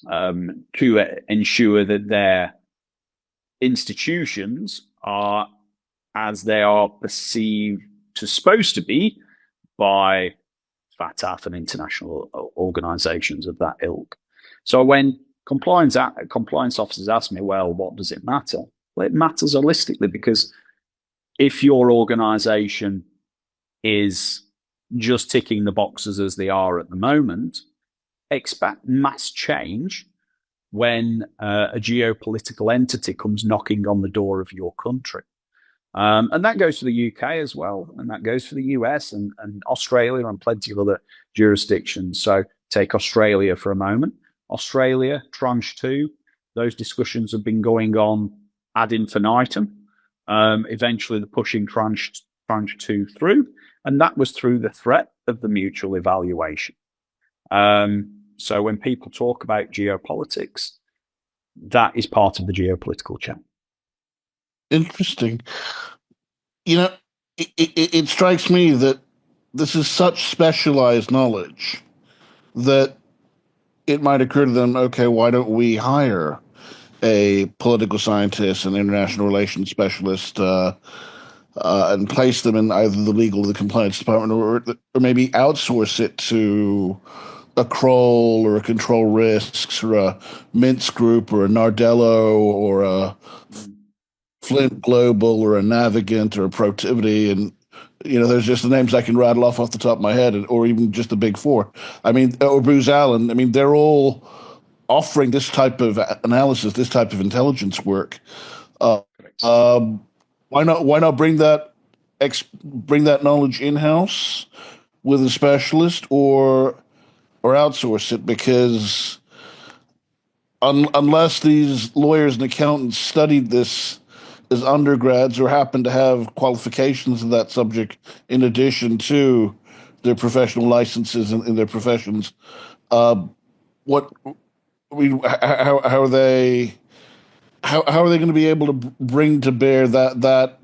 to ensure that their institutions are as they are perceived supposed to be by FATF and international organisations of that ilk. So when compliance officers ask me, well, what does it matter? Well, it matters holistically, because if your organisation is just ticking the boxes as they are at the moment. Expect mass change when a geopolitical entity comes knocking on the door of your country. And that goes for the UK as well, and that goes for the US and Australia and plenty of other jurisdictions. So take Australia for a moment. Australia, Tranche 2, those discussions have been going on ad infinitum. Eventually, they're pushing Tranche 2 through, and that was through the threat of the mutual evaluation. So when people talk about geopolitics, that is part of the geopolitical chapter. Interesting. You know, it strikes me that this is such specialized knowledge that it might occur to them, okay, why don't we hire a political scientist, an international relations specialist, and place them in either the legal or the compliance department, or maybe outsource it to a Kroll or a Control Risks or a Mintz Group or a Nardello or a Flint Global or a Navigant or a Protivity, and there's just the names I can rattle off the top of my head, or even just the big four. I mean, or Booz Allen. I mean, they're all offering this type of analysis, this type of intelligence work. Why not bring that knowledge in house with a specialist, or outsource it? Because unless these lawyers and accountants studied this as undergrads or happen to have qualifications in that subject in addition to their professional licenses in their professions, what I mean, how are they going to be able to bring to bear that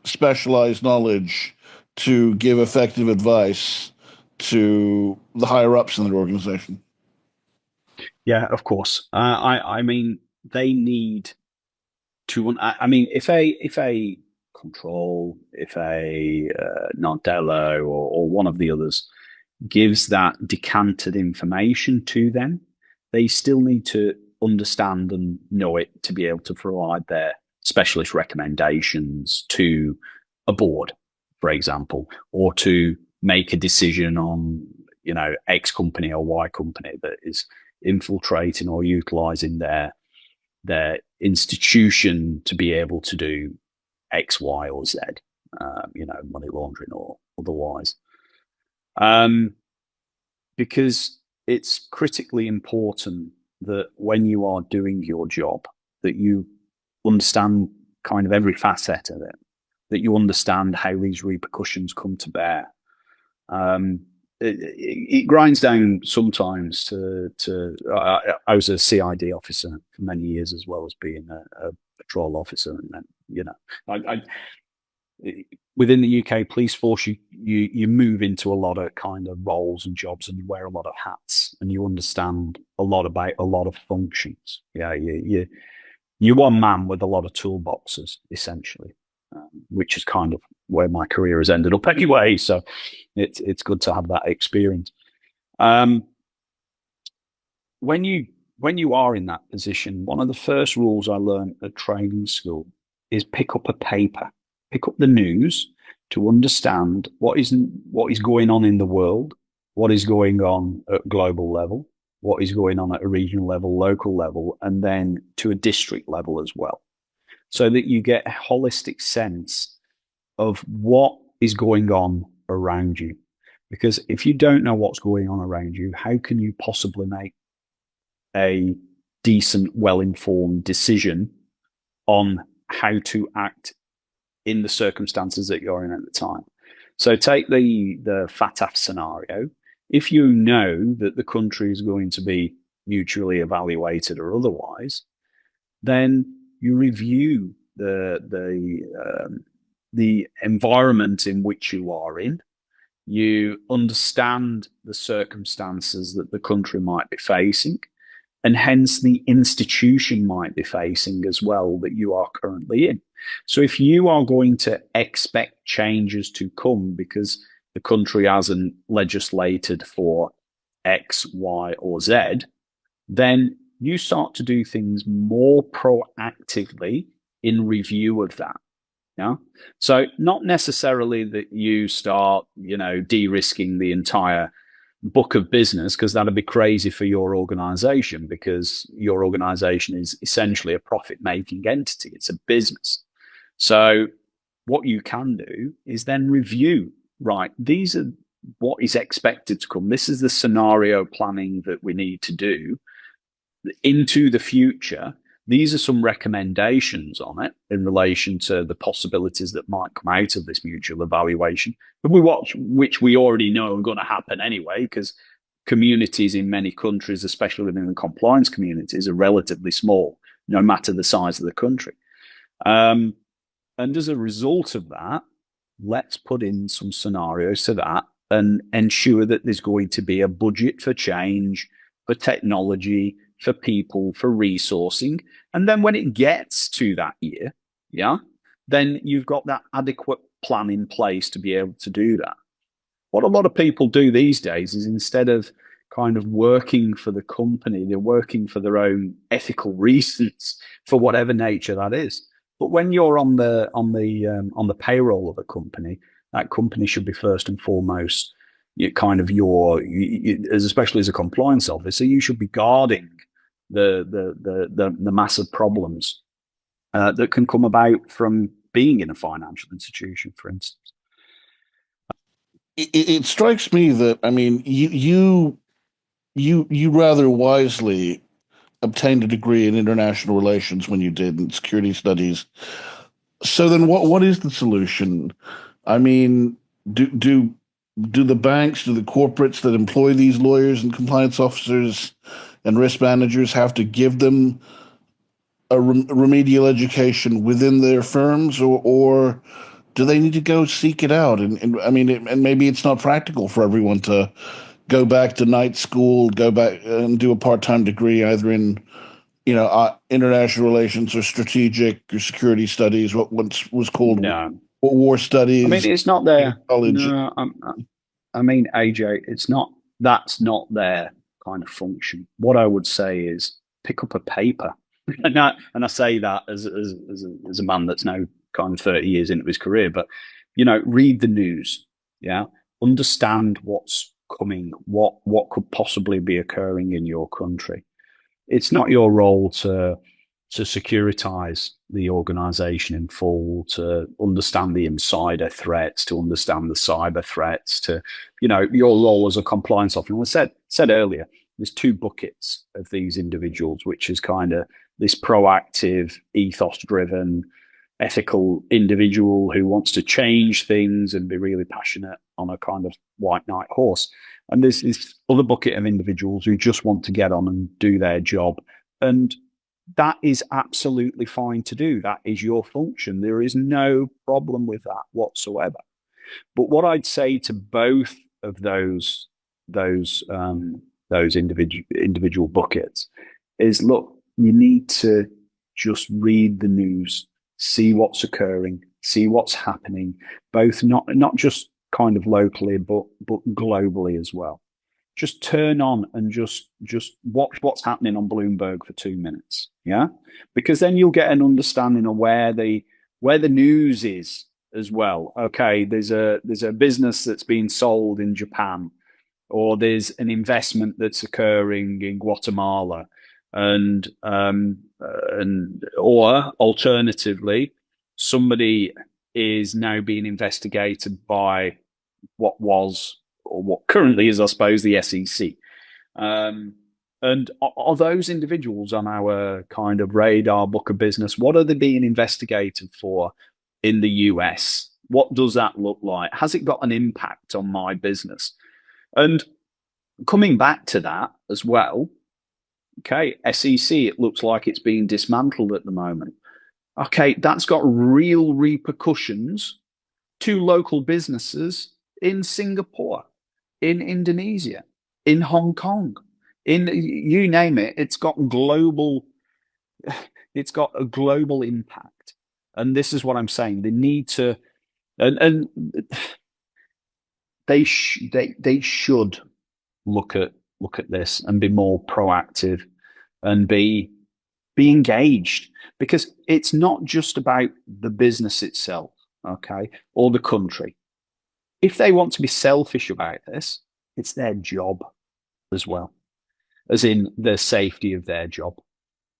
specialized knowledge to give effective advice to the higher ups in their organization? Yeah, of course. I mean, they need to. I mean, if a Control, if a Nardello or one of the others gives that decanted information to them, they still need to understand and know it to be able to provide their specialist recommendations to a board, for example, or to make a decision on, X company or Y company that is infiltrating or utilizing their institution to be able to do X, Y, or Z, money laundering or otherwise. Because it's critically important that when you are doing your job, that you understand kind of every facet of it, that you understand how these repercussions come to bear. It grinds down sometimes to I was a CID officer for many years, as well as being a patrol officer, and then I within the UK police force, you move into a lot of kind of roles and jobs, and you wear a lot of hats, and you understand a lot about a lot of functions. Yeah, you're one man with a lot of toolboxes, essentially, which is kind of where my career has ended up anyway. So it's good to have that experience. When you are in that position, one of the first rules I learned at training school is pick up a paper, pick up the news to understand what is going on in the world, what is going on at global level, what is going on at a regional level, local level, and then to a district level as well, so that you get a holistic sense of what is going on around you. Because if you don't know what's going on around you, how can you possibly make a decent, well-informed decision on how to act in the circumstances that you're in at the time? So take the FATF scenario. If you know that the country is going to be mutually evaluated or otherwise, then you review the environment in which you are in. You understand the circumstances that the country might be facing, and hence the institution might be facing as well that you are currently in. So if you are going to expect changes to come because the country hasn't legislated for X, Y, or Z, then you start to do things more proactively in review of that. Yeah. So not necessarily that you start, de-risking the entire book of business, because that'd be crazy for your organization, because your organization is essentially a profit-making entity. It's a business. So what you can do is then review, right, these are what is expected to come. This is the scenario planning that we need to do into the future. These are some recommendations on it in relation to the possibilities that might come out of this mutual evaluation, which we already know are going to happen anyway, because communities in many countries, especially within the compliance communities, are relatively small, no matter the size of the country. And as a result of that, let's put in some scenarios to that and ensure that there's going to be a budget for change, for technology, for people, for resourcing. And then when it gets to that year, then you've got that adequate plan in place to be able to do that. What a lot of people do these days is, instead of kind of working for the company, they're working for their own ethical reasons, for whatever nature that is. But when you're on the payroll of a company, that company should be first and foremost especially as a compliance officer, you should be guarding the massive problems that can come about from being in a financial institution, for instance. It strikes me that, I mean, you rather wisely obtained a degree in international relations when you did, in security studies. So then what is the solution? I mean, do the banks, do the corporates that employ these lawyers and compliance officers and risk managers have to give them a remedial education within their firms, or do they need to go seek it out? And I mean, and maybe it's not practical for everyone to go back to night school, go back and do a part-time degree either in international relations or strategic or security studies, what once was called war studies. I mean, it's not their college. No, I mean, AJ, that's not their kind of function. What I would say is pick up a paper, and I say that as a man that's now kind of 30 years into his career, but read the news, understand what's coming, what could possibly be occurring in your country. It's not your role to securitize the organization in full, to understand the insider threats, to understand the cyber threats, to, your role as a compliance officer. And I said earlier, there's two buckets of these individuals, which is kind of this proactive, ethos-driven, ethical individual who wants to change things and be really passionate on a kind of white knight horse. And there's this other bucket of individuals who just want to get on and do their job. And that is absolutely fine to do. That is your function. There is no problem with that whatsoever. But what I'd say to both of those individual buckets is, look, you need to just read the news, see what's occurring, see what's happening, both not just kind of locally, but globally as well. Just turn on and just watch what's happening on Bloomberg for 2 minutes, because then you'll get an understanding of where the news is as well. Okay, there's a business that's being sold in Japan, or there's an investment that's occurring in Guatemala, and or alternatively, somebody is now being investigated by what was, or what currently is, I suppose, the SEC. And are those individuals on our kind of radar book of business? What are they being investigated for in the US? What does that look like? Has it got an impact on my business? And coming back to that as well, okay, SEC, it looks like it's being dismantled at the moment. Okay, that's got real repercussions to local businesses in Singapore, in Indonesia, in Hong Kong, in you name it. It's got a global impact. And this is what I'm saying. They need to, and they should look at this and be more proactive and be be engaged, because it's not just about the business itself, okay, or the country. If they want to be selfish about this, it's their job as well, as in the safety of their job.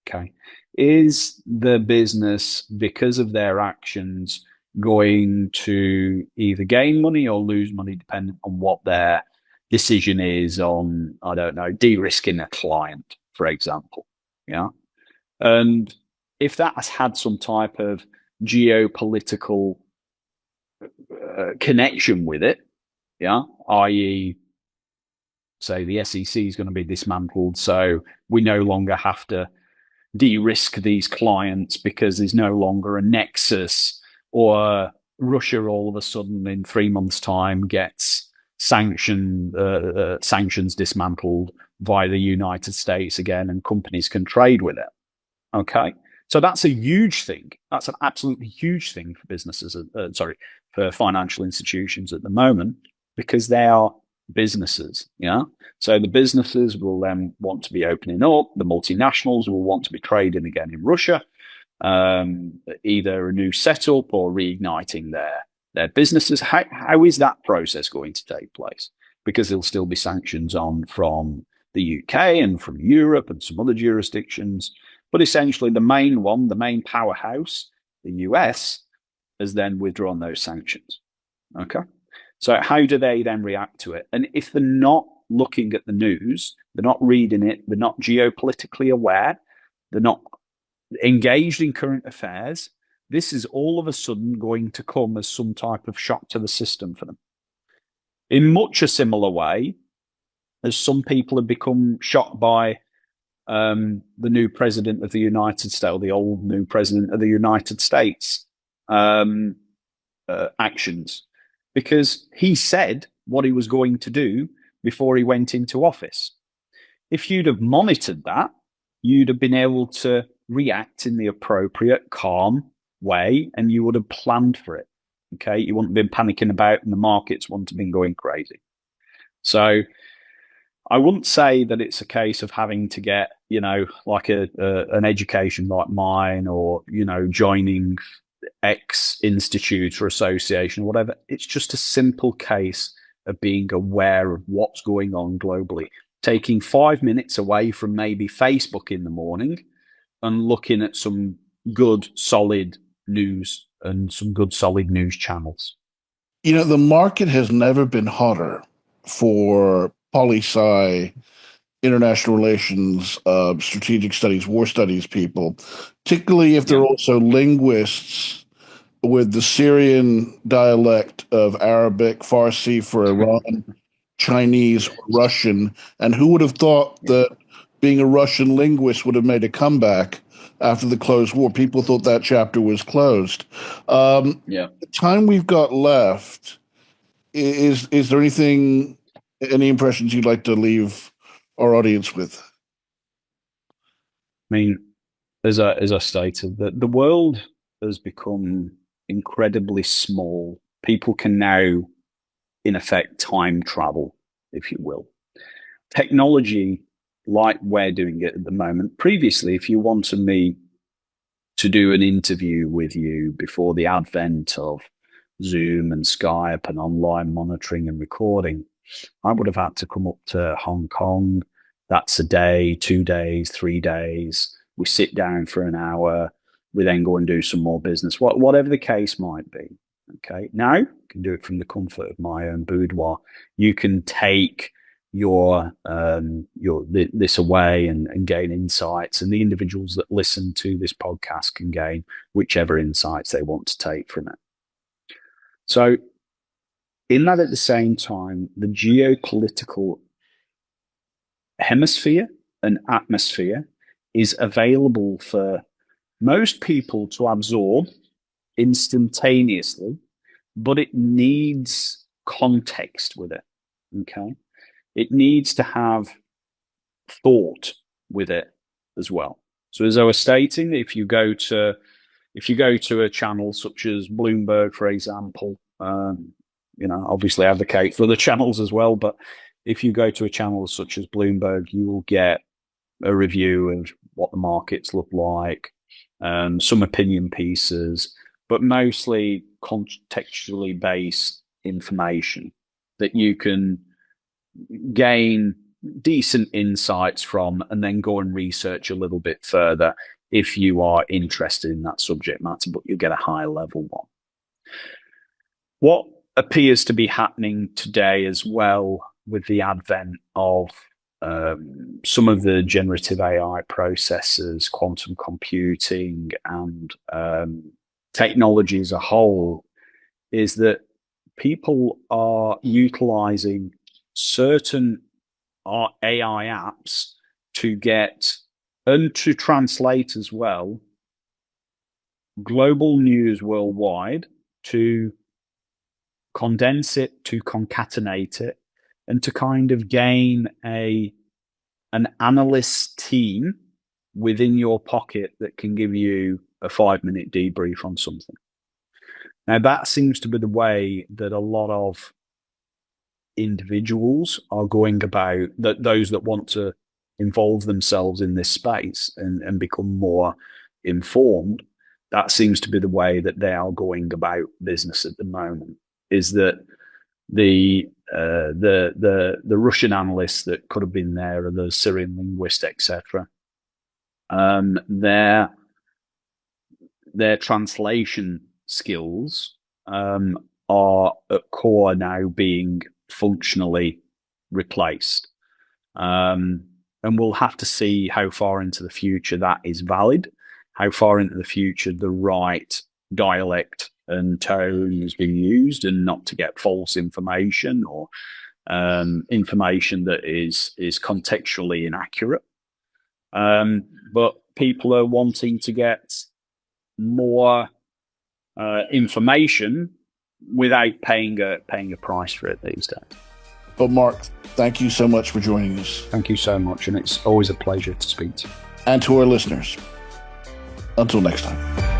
Okay. Is the business, because of their actions, going to either gain money or lose money, depending on what their decision is on, I don't know, de-risking a client, for example? Yeah. And if that has had some type of geopolitical connection with it, yeah, i.e., say the SEC is going to be dismantled, so we no longer have to de-risk these clients because there's no longer a nexus, or Russia all of a sudden in 3 months' time gets sanctions dismantled by the United States again, and companies can trade with it. Okay, so that's a huge thing. That's an absolutely huge thing for businesses. For financial institutions at the moment, because they are businesses. Yeah. So the businesses will then want to be opening up. The multinationals will want to be trading again in Russia, either a new setup or reigniting their businesses. How is that process going to take place? Because there'll still be sanctions on from the UK and from Europe and some other jurisdictions. But essentially, the main powerhouse, the US, has then withdrawn those sanctions. Okay. So how do they then react to it? And if they're not looking at the news, they're not reading it, they're not geopolitically aware, they're not engaged in current affairs, this is all of a sudden going to come as some type of shock to the system for them. In much a similar way as some people have become shocked by the new president of the United States, or the old new president of the United States actions, because he said what he was going to do before he went into office. If you'd have monitored that, you'd have been able to react in the appropriate, calm way, and you would have planned for it. Okay, you wouldn't have been panicking about, and the markets wouldn't have been going crazy. So I wouldn't say that it's a case of having to get, like an education like mine, or, joining X institute or association or whatever. It's just a simple case of being aware of what's going on globally, taking 5 minutes away from maybe Facebook in the morning and looking at some good, solid news and some good, solid news channels. The market has never been hotter for poli-sci, international relations, strategic studies, war studies people, particularly if they're also linguists with the Syrian dialect of Arabic, Farsi for Iran, Chinese, Russian. And who would have thought that being a Russian linguist would have made a comeback after the closed war? People thought that chapter was closed. The time we've got left, is there any impressions you'd like to leave our audience with? I mean, as I stated, the world has become incredibly small. People can now, in effect, time travel, if you will. Technology, like we're doing it at the moment. Previously, if you wanted me to do an interview with you before the advent of Zoom and Skype and online monitoring and recording, I would have had to come up to Hong Kong. That's a day, 2 days, 3 days. We sit down for an hour. We then go and do some more business, whatever the case might be. Okay. Now you can do it from the comfort of my own boudoir. You can take this away and gain insights, and the individuals that listen to this podcast can gain whichever insights they want to take from it. So in that, at the same time, the geopolitical hemisphere and atmosphere is available for most people to absorb instantaneously, but it needs context with it. Okay. It needs to have thought with it as well. So as I was stating, if you go to a channel such as Bloomberg, for example, obviously advocate for the channels as well, but if you go to a channel such as Bloomberg, you will get a review of what the markets look like, some opinion pieces, but mostly contextually based information that you can gain decent insights from and then go and research a little bit further if you are interested in that subject matter, but you get a high level one. What appears to be happening today as well with the advent of some of the generative AI processors, quantum computing, and technology as a whole is that people are utilizing certain AI apps to get and to translate as well global news worldwide, to condense it, to concatenate it, and to kind of gain an analyst team within your pocket that can give you a 5-minute debrief on something. Now, that seems to be the way that a lot of individuals are going about, that those that want to involve themselves in this space and become more informed, that seems to be the way that they are going about business at the moment, is that the Russian analysts that could have been there, or the Syrian linguist, etc. Their translation skills are at core now being functionally replaced, and we'll have to see how far into the future that is valid, how far into the future the right dialect and tone is being used, and not to get false information or information that is contextually inaccurate. But people are wanting to get more information without paying a price for it these days. Well, Mark, thank you so much for joining us. Thank you so much, and it's always a pleasure to speak to you. And to our listeners, until next time.